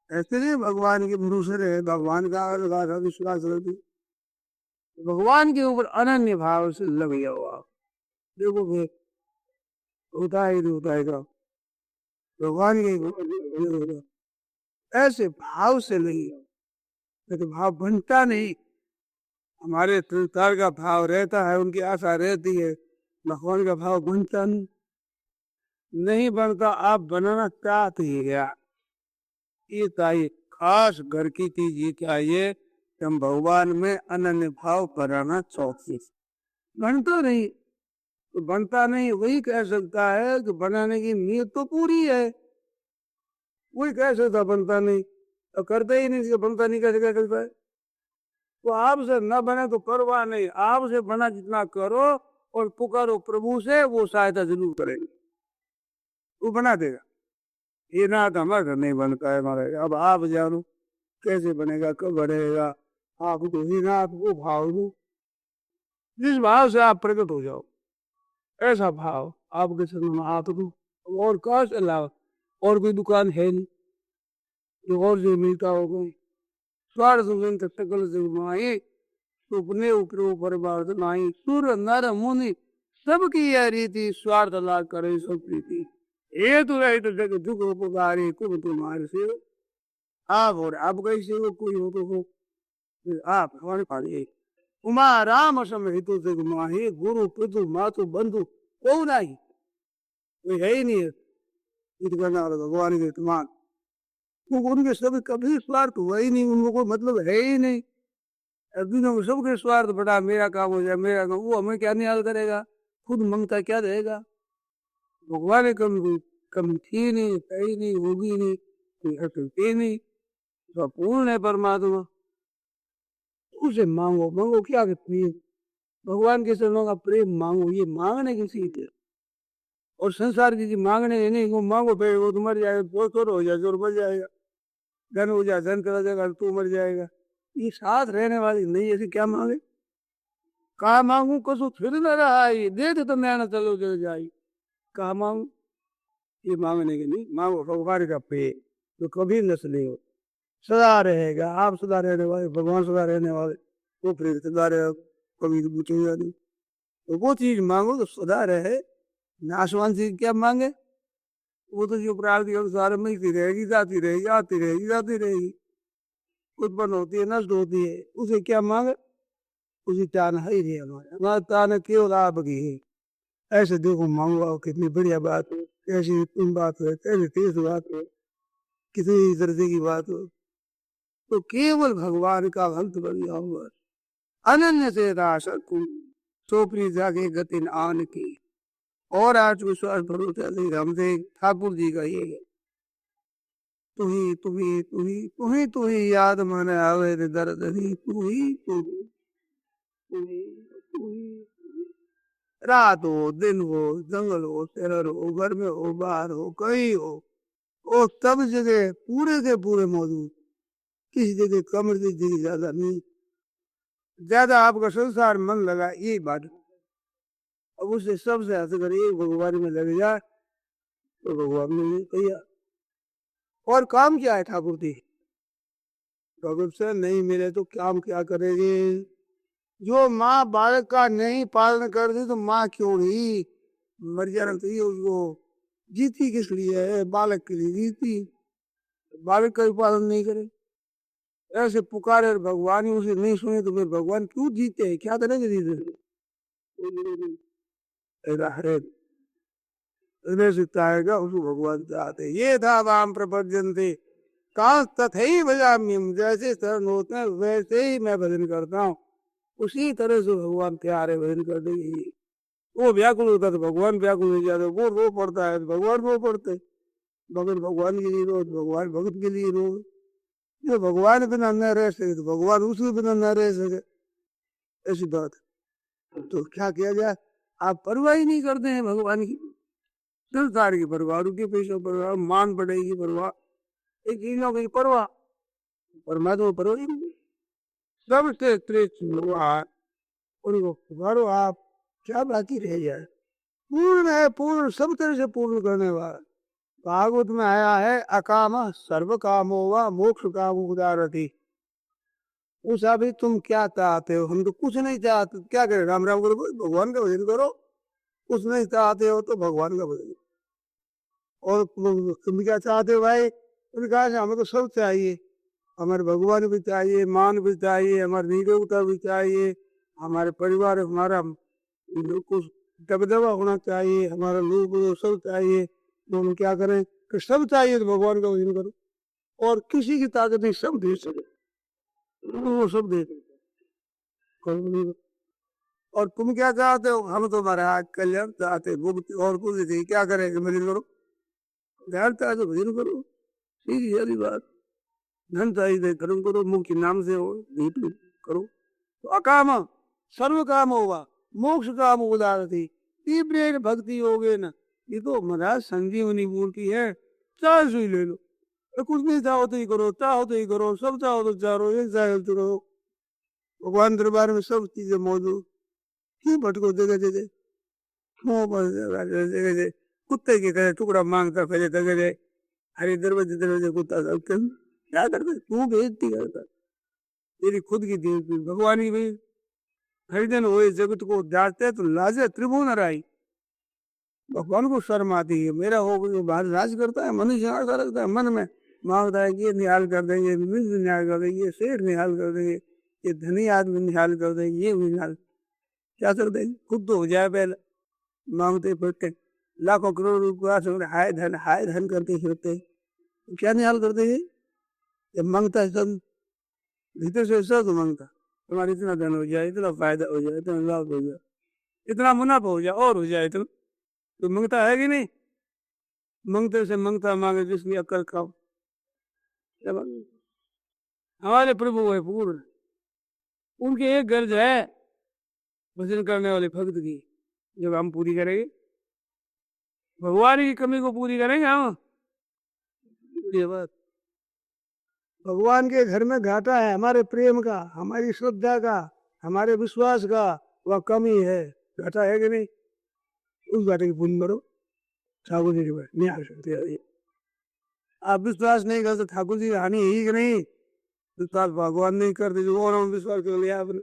ऐसे नहीं भगवान के भरोसे रहे, भगवान का आशा विश्वास रहती, भगवान के ऊपर अनन्य भाव से लग जाओ आप। देखो फिर होता है होता है का भगवान के ऐसे भाव से नहीं, तो भाव बनता नहीं। हमारे संसार का भाव रहता है, उनकी आशा रहती है, भगवान का भाव बनता नहीं बनता। आप बनाना चाहते ही क्या, ये चाहिए खास घर की चीज, ये चाहिए कि हम भगवान में अनन्य भाव बनाना चाहते। बनता नहीं तो बनता नहीं, वही कह सकता है कि बनाने की नीयत तो पूरी है, वही कह सकता बनता नहीं, तो करते ही नहीं, बनता नहीं कैसे क्या करता है। तो आपसे न बने तो परवाह नहीं, आपसे बना जितना करो और पुकारो प्रभु से, वो सहायता जरूर करेंगे, वो बना देगा। ये ना तो हमारे घर नहीं बनता है हमारे, अब आप जानो कैसे बनेगा, कब बनेगा। आप तो ही ना, वो भाव दो, जिस भाव से आप प्रकट हो जाओ, ऐसा भाव आपके चरणों में आप दो। और कहा से अलावा और कोई दुकान है नहीं जो और जो मिलता होगा। स्वार्थ सकल माई सुपने उपरो परिवार नाई, सुर नर मुनि सबकी यह रीति, स्वार्थ लाग करे सब प्रीति। ये तो रही तो जग दुख उपकारी कुम तुम्हारे से आप, और आप कैसे हो, कोई हो तो हो, आप हमारे पास उमा राम समित माही, गुरु पितु मातु बंधु को नहीं, कोई है ही नहीं ईद करने वाला भगवान के इतमान। उनके सब कभी स्वार्थ हुआ ही नहीं, उनको कोई मतलब है ही नहीं। दुनिया में सबके स्वार्थ बड़ा, मेरा काम हो जाए, मेरा काम, वो हमें क्या निहाल करेगा, खुद मांगता क्या देगा। भगवान ने कमी थी नहीं, है ही नहीं, होगी नहीं, कोई हटती नहीं, तो पूर्ण है परमात्मा, उसे मांगो। मांगो क्या कितनी, भगवान के चरणों का प्रेम मांगो, ये मांगने की चीज है। और संसार की चीज मांगने नहीं, वो मांगो पे वो तो मर जाएगा, चोर हो जाए चोर मर जाएगा, धन हो जाए धन चला जाएगा तू मर जाएगा। ये साथ रहने वाली नहीं, ऐसे क्या मांगे, कहा मांगू कसो फिर न रहा, ये दे तो मैं चलो चल जाई, कहा मांगू, ये मांगने के नहीं। मांगो भगवान का पे, तो कभी नष्ट नहीं हो, सदा रहेगा। आप सदा रहने वाले, भगवान सदा रहने वाले, वो फिर सदा रहे, कभी पूछेगा नहीं। तो वो चीज मांगो तो सदा रहे। नाशवान चीज क्या मांगे, वो तो जो प्रार्थ के अनुसार मिलती रहेगी, जाती रहेगी, आती रहेगी, जाती रहेगी, उत्पन्न होती है, नष्ट होती है, उसे क्या मांगे, उसी तान है ही नहीं हमारे, हमारा तान केवल आपकी है। ऐसे देखो मांगो, कितनी बढ़िया बात है, कैसी उत्तम बात है, कैसी तेज बात है, कितनी दर्जे की बात हो। तो केवल भगवान का भक्त बन जाओ, अनन्य से दास चोपड़ी जाके गति आन की। और आत्मविश्वास भरोसा नहीं, हमसे ठाकुर जी का ये तू ही तू ही तू ही तू ही तू ही याद माने आवे रे दर्द ही, तू ही तू ही तू ही तू ही। रात हो दिन हो, जंगल हो शहर हो, घर में हो बाहर हो, कहीं हो, वो सब जगह पूरे के पूरे मौजूद, किसी जगह कम, किसी जगह ज्यादा नहीं। ज्यादा आपका संसार मन लगा यही बात, अब उससे सबसे हंसकर एक भगवान में लग जाए तो भगवान ने कहिया। और काम क्या है ठाकुर जी, भगवत से नहीं मिले तो काम क्या करेंगे। जो माँ बालक का नहीं पालन करती तो माँ क्यों ही मर जाना चाहिए उसको। जीती किस लिए है, बालक के लिए जीती, बालक का भी पालन नहीं करे, ऐसे पुकारे भगवान ही उसे नहीं सुने तो फिर भगवान क्यों जीते हैं, क्या करेंगे जीते है उसको भगवान चाहते। ये था वाम प्रपंचन थे कांस तथई भजाम्यम, जैसे शरण होते हैं वैसे ही मैं भजन करता हूँ, उसी तरह से भगवान तैयार है भजन करने के लिए। वो व्याकुल होता है तो भगवान व्याकुल हो जाते, वो रो पड़ता है तो भगवान रो पड़ते। भगत भगवान के लिए रो, भगवान भगत के लिए रो। जो भगवान बिना न रह सके तो भगवान उसके बिना न रह सके, ऐसी बात है। तो क्या किया जाए, आप परवाह ही नहीं करते हैं भगवान की, संसार की परवाह, रुके पैसों परवाह, मान बढ़ेगी परवाह, एक चीजों की परवाह, परमात्मा परवाह ही नहीं। सबसे श्रेष्ठ भगवान, उनको पुकारो आप, क्या बाकी रह जाए। पूर्ण है, पूर्ण सब तरह से पूर्ण करने वाला। भागवत में आया है अकाम सर्व कामो व मोक्ष काम उदारती। उसा भी तुम क्या चाहते हो, हम तो कुछ नहीं चाहते, क्या करें, राम राम करो, भगवान का भजन करो। कुछ नहीं चाहते हो तो भगवान का भजन। और तुम क्या चाहते हो भाई, उन्होंने कहा हमें तो सब चाहिए, हमारे भगवान भी चाहिए, मान भी चाहिए, हमारी निरोगता भी चाहिए, हमारे परिवार हमारा कुछ दबदबा होना चाहिए, हमारा लोग सब चाहिए। तो हम क्या करें कि सब चाहिए तो भगवान का भजन करो, और किसी की ताकत नहीं, सब दे सके वो सब दे सकते हैं। और तुम क्या चाहते हो? हम तो महाराज कल्याण चाहते, मुक्ति, और कुछ नहीं। क्या करेंगे? भजन करो, ध्यान चाहे तो भजन करो, सीधी सारी बात। धन चाहिए कर्म करो, मुख्य नाम से हो धीप करो। तो अकाम सर्व काम होगा, मोक्ष काम उदार थी, तीव्र भक्ति हो गए ना। ये तो महाराज संजीवनी मूर्ति है, चाहे सुई ले लो। कुछ नहीं चाहो तो ही करो, चाहो तो ही करो, सब चाहो तो चाहो, एक चाहे तो करो। भगवान दरबार में सब चीजें मौजूद। क्यों भटको जगह जगह, जगह जगह कुत्ते की तरह टुकड़ा मांगता फिरे जगह, हरे दरवाजे दरवाजे कुत्ता सब क्या करता? तू बेइज्जती करता, तेरी खुद की देवती भगवान की भी हरिजन हुए जगत को जाते तो लाजे त्रिभुवन राई। भगवान को शर्म आती है, मेरा हो बाहर राज करता है, मनुष्य ऐसा लगता है मन में मांगता है कि ये निहाल कर देंगे, मित्र निहाल कर देंगे, ये सेठ निहाल कर देंगे, ये धनी आदमी निहाल कर देंगे, ये निहाल क्या कर देंगे? खुद तो हो जाए पहले, मांगते फिरते लाखों करोड़ रुपया, हाय धन करते फिरते, क्या निहाल कर देंगे? जब मांगता है सब भीतर से सब मांगता, तुम्हारा इतना धन हो जाए, इतना फायदा हो जाए, इतना लाभ हो जाए, इतना मुनाफा हो जाए, और हो जाए इतना, तो मांगता है कि नहीं? मांगते से मांगता मांगे जिसकी अक्ल खाओ। हमारे प्रभु है पूर्ण, उनकी एक गर्ज है भजन करने वाले भक्त की, जब हम पूरी करेंगे भगवान की कमी को पूरी करेंगे हम। ये बात भगवान के घर में घाटा है हमारे प्रेम का, हमारी श्रद्धा का, हमारे विश्वास का, वह कमी है। घाटा है कि नहीं? उस घाटे की पूर्ण करो। ठाकुर जी नहीं आ सकते। आप विश्वास नहीं करते ठाकुर जी हानि है कि नहीं? विश्वास भगवान नहीं करते, जो और हम विश्वास कर लिया आपने,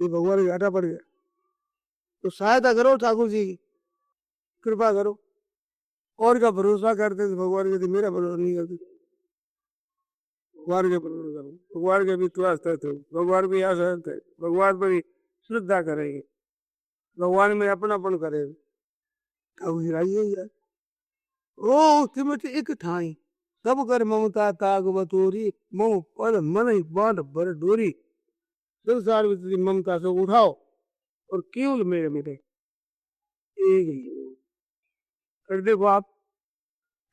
ये भगवान का घाटा पड़ गया। तो सहायता करो ठाकुर जी की, कृपा करो। और का भरोसा करते थे भगवान के, मेरा भरोसा नहीं करते, भगवान के भरोसा करो, भगवान के विश्वास करते हो, भगवान भी आशा है, भगवान पर ही श्रद्धा करेंगे, भगवान में अपनापन करेंगे। ठाकुर जी राजी हो जाए। ओ सिमट एक ठाई सब कर ममता ताग बतोरी, मोह पर मन ही बांध भर डोरी। संसार में ममता से उठाओ और केवल मेरे मिले एक ही। कर देखो आप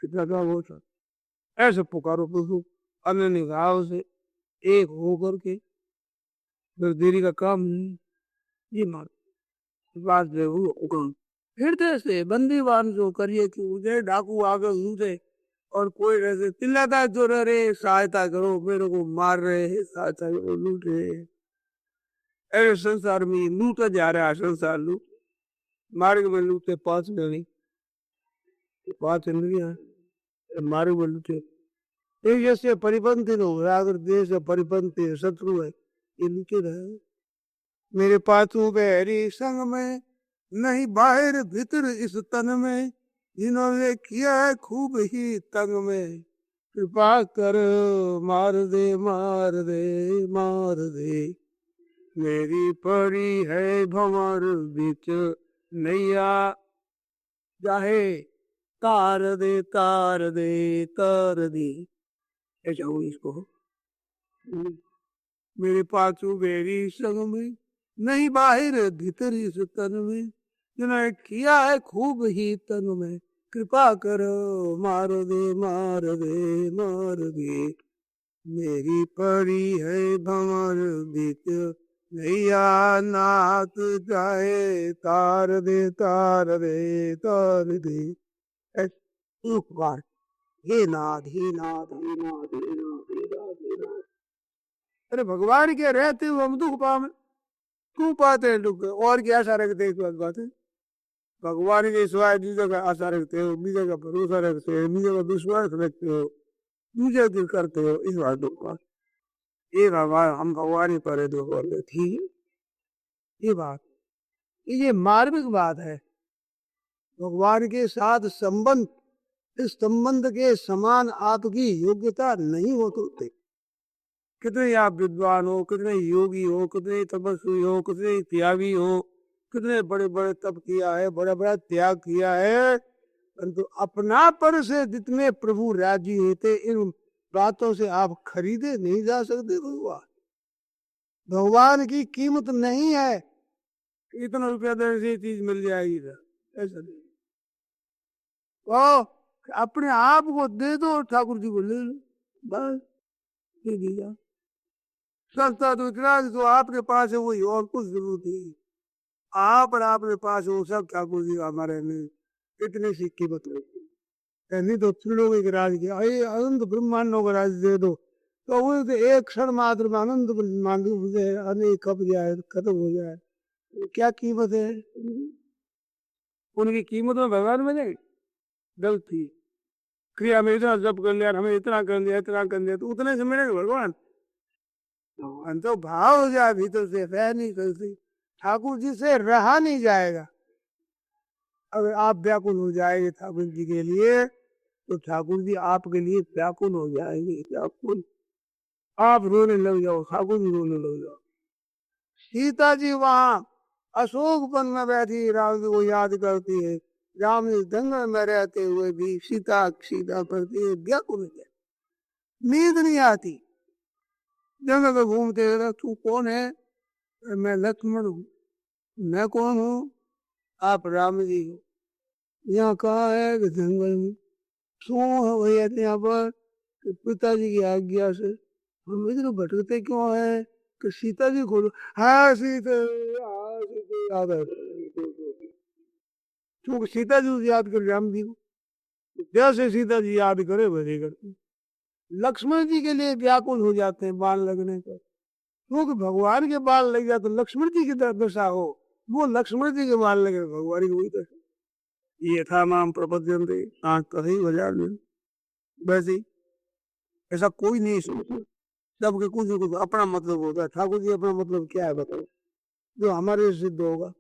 कितना काम होता, ऐसे पुकारो प्रभु अनन्य भाव से, एक होकर के, फिर देरी का काम नहीं। ये मान बात हृदय से बंदीवान जो करिए कि उदय डाकू आगे लूटे, और कोई ऐसे चिल्लाता जो रे सहायता करो, मेरे को मार रहे हैं, सहायता करो, लूट रहे हैं। ऐसे संसार में लूटा जा रहा है, संसार लूट, मार्ग में लूटे 5 नहीं 5 इंद्रियां, मार्ग में लूटे एक जैसे परिपंथी लोग, अगर देश परिपंथी शत्रु है, ये लूटे रहे। मेरे पाछू बहरी संग में नहीं बाहर भीतर इस तन में, जिन्होंने किया है खूब ही तंग में, कृपा कर मार दे मार दे मार दे। मेरी परी है भंवर बिच नैया, चाहे तार दे तार दे तार दे। ऐसा हो इसको, मेरे पाछू बेरी संग में नहीं बाहर भीतर इस तन में, जिन्होंने किया है खूब ही तन में, कृपा करो मार दे मार दे मार दे। मेरी परी है भंवर बिच नैया, नाथ जाए तार दे तार दे तार दे। एक बार हे नाथ हे नाथ हे नाथ हे नाथ हे नाथ हे नाथ। अरे भगवान के रहते हुए हम दुख पावे, क्यों पाते हैं दुख? और क्या आशा रखते हैं? इस बात है भगवान के सिवाय दूसरे का आशा रखते हो, दूसरे का भरोसा रखते हो, दूसरे का विश्वास रखते हो, दूसरे दिल करते हो, इस बात दुख पाते। ये भगवान हम भगवान ही पर दुख बोलते ठीक है। ये बात ये मार्मिक बात है। भगवान के साथ संबंध, इस संबंध के समान आपकी योग्यता नहीं हो सकती। कितने आप विद्वान हो, कितने योगी हो, कितने तपस्वी हो, कितने त्यागी हो, कितने बड़े बड़े तप किया है, बड़ा बड़ा त्याग किया है, परंतु अपनापन से जितने प्रभु राजी होते, इन बातों से आप खरीदे नहीं जा सकते भगवान। भगवान की कीमत नहीं है इतना रुपया देने से चीज मिल जाएगी, ऐसा नहीं। तो अपने आप को दे दो, ठाकुर जी को ले लो, बस दे दिया। सस्ता तो इतना जो आपके पास है वही, और कुछ जरूरत नहीं। आप और आपके पास हो सब ठाकुर जी हमारे में इतने सी कीमत रहती है। नहीं तो त्रिलोकी के राज किया, अनंत ब्रह्मांडों का राज दे दो, तो वो तो एक क्षण मात्र में अनंत ब्रह्मांड अनेक कब जाए, खत्म हो जाए, क्या कीमत है उनकी? कीमत में भगवान मिले गलती। क्रिया में इतना जब कर लिया, हमें इतना कर लिया, इतना कर लिया, तो उतने से मिलेगा भगवान? भगवान तो भाव हो जाए भीतर से, वह नहीं करती, ठाकुर जी से रहा नहीं जाएगा। अगर आप व्याकुल हो जाएंगे ठाकुर जी के लिए, तो ठाकुर जी आपके लिए व्याकुल हो जाएंगे, व्याकुल। आप रोने लग जाओ, ठाकुर जी रोने लग जाओ। सीता जी वहां अशोक वन में बैठी राम जी को याद करती है, राम जी जंगल में रहते हुए भी सीता सीता करती है, व्याकुल है, नींद नहीं आती। जंगल में घूमते रहे, तू कौन है? मैं लक्ष्मण हूँ। मैं कौन हूँ? आप राम जी हो। यहाँ कहाँ है? कि जंगल में। क्यों है भैया यहाँ पर? कि पिताजी की आज्ञा से। हम इधर भटकते क्यों है? कि सीता जी खोलो। हाँ सीता, हाँ सीता याद है, क्योंकि सीता जी को याद कर राम जी को, जैसे सीता जी याद करे वैसे करते। लक्ष्मण जी के लिए व्याकुल हो जाते हैं बाण लगने पर, क्योंकि भगवान के बाण लग जाए तो लक्ष्मण जी की दशा हो, वो लक्ष्मण जी के बाण लगे भगवान की वही दशा। ये था माम प्रपद्यन्ते आंख कहीं बाजार में, वैसे ही ऐसा कोई नहीं सोचता, सबके कुछ न कुछ अपना मतलब होता है। ठाकुर जी अपना मतलब क्या है बताओ, जो हमारे सिद्ध होगा।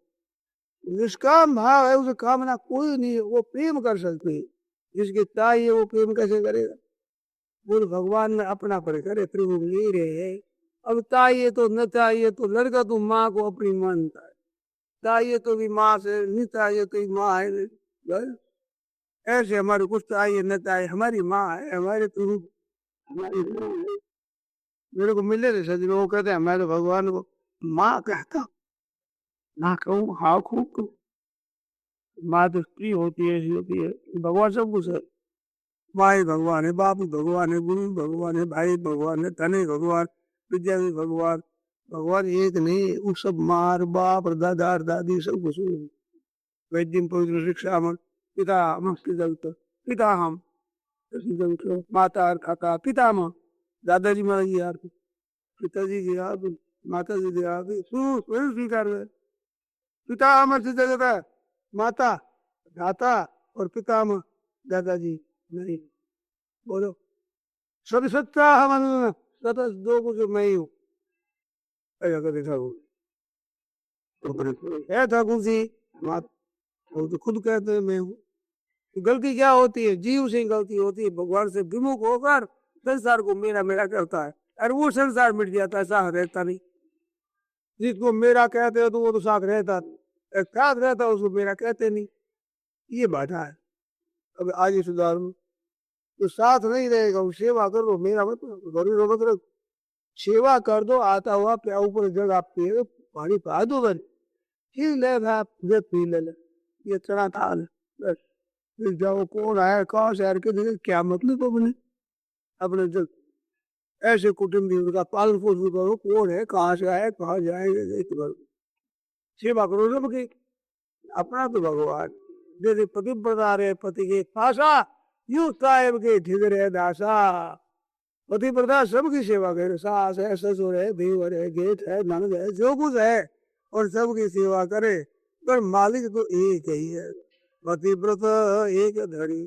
निष्काम भाव है, उसे कामना कोई नहीं है, वो प्रेम कर सकते हैं। जिसके चाहिए वो प्रेम कैसे करेगा? वो तो भगवान में अपना पर करे, प्रभु ले रहे है। अब चाहिए तो न चाहिए तो लड़का तो माँ को अपनी मानता है, चाहिए तो भी माँ से, नहीं चाहिए तो माँ है। बस ऐसे हमारे कुछ चाहिए न चाहिए, हमारी माँ है, हमारे प्रभु हमारी माँ है। मेरे को मिले थे सज्जन, वो कहते हैं मैं तो भगवान को माँ कहता, ना कहूँ हाँ खूब कहूँ। माँ तो स्त्री होती है, ऐसी होती है। भगवान सब कुछ है, माँ ही भगवान है, बाप ही भगवान है, गुरु भगवान है, भाई भगवान है, धन ही भगवान, विद्या भी भगवान। भगवान एक नहीं, वो सब मार बाप दादा दादी सब कुछ। वैद्यम पवित्र शिक्षा हम पिता हम पिता हम माता काका पिता हम दादाजी महाराज जी यार, पिताजी की याद, माता जी की याद, स्वयं स्वीकार है। पिता अमर से जगत है, माता दाता और पिता हम दादाजी नहीं। बोलो सभी सत्ता हम सतस दो कुछ मैं ही हूँ। ऐसा कहते ठाकुर है, ठाकुर जी वो तो खुद कहते हैं मैं हूँ। गलती क्या होती है? जीव से गलती होती है, भगवान से विमुख होकर संसार को मेरा मेरा करता है, और वो संसार मिट जाता है, साथ रहता नहीं। जिसको मेरा कहते हो तो वो तो साथ रहता, साथ रहता उसको मेरा कहते नहीं, ये बाधा है। अब आगे सुधार तो साथ नहीं रहेगा, वो सेवा कर दो, मेरा मतलब सेवा कर दो, आता हुआ प्या ऊपर जग आप पानी पा दो, बस ठीक ले भाई पी ले, ये चढ़ा था बस। फिर जाओ कौन आया कहाँ से आया के क्या मतलब अपने अपने जग ऐसे कुटुंब भी उनका पालन पोषण करो, कौन है कहाँ से आए कहाँ जाएंगे, सेवा करो सबकी। अपना तो भगवान जैसे पति प्रदा रहे पति के पासा, यू साहेब के ठिगरे दासा। पति प्रदा सबकी सेवा करे, सास है ससुर है देवर है गेट है ननद है, जो कुछ है और सबकी सेवा करे, पर मालिक तो एक ही है, पतिव्रत एक धरी।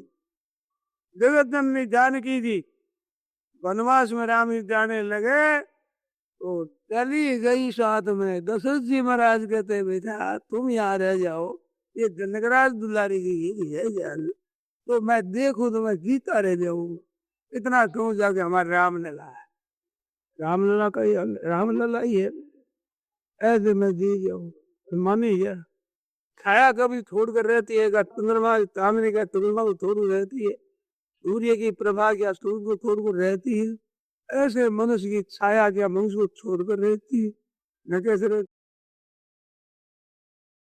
जगत जननी जानकी जी वनवास में राम जी जाने लगे तो चली गई साथ में। दशरथ जी महाराज कहते बेटा तुम यहाँ रह जाओ, ये जनकराज दुलारी की है जान, तो मैं देखूं तो मैं जीता रह जाऊं, इतना क्यों जाके हमारे राम ने लाया। रामलला का ही रामलला ही है। ऐसे में जी जाऊँ मानी है। छाया कभी छोड़ कर रहती है, चंद्रमा सामने का चंद्रमा को छोड़ रहती है, सूर्य की प्रभा क्या सूर्य को छोड़ कर रहती है। ऐसे मनुष्य की छाया क्या मनुष्य को छोड़ कर रहती है। न कैसे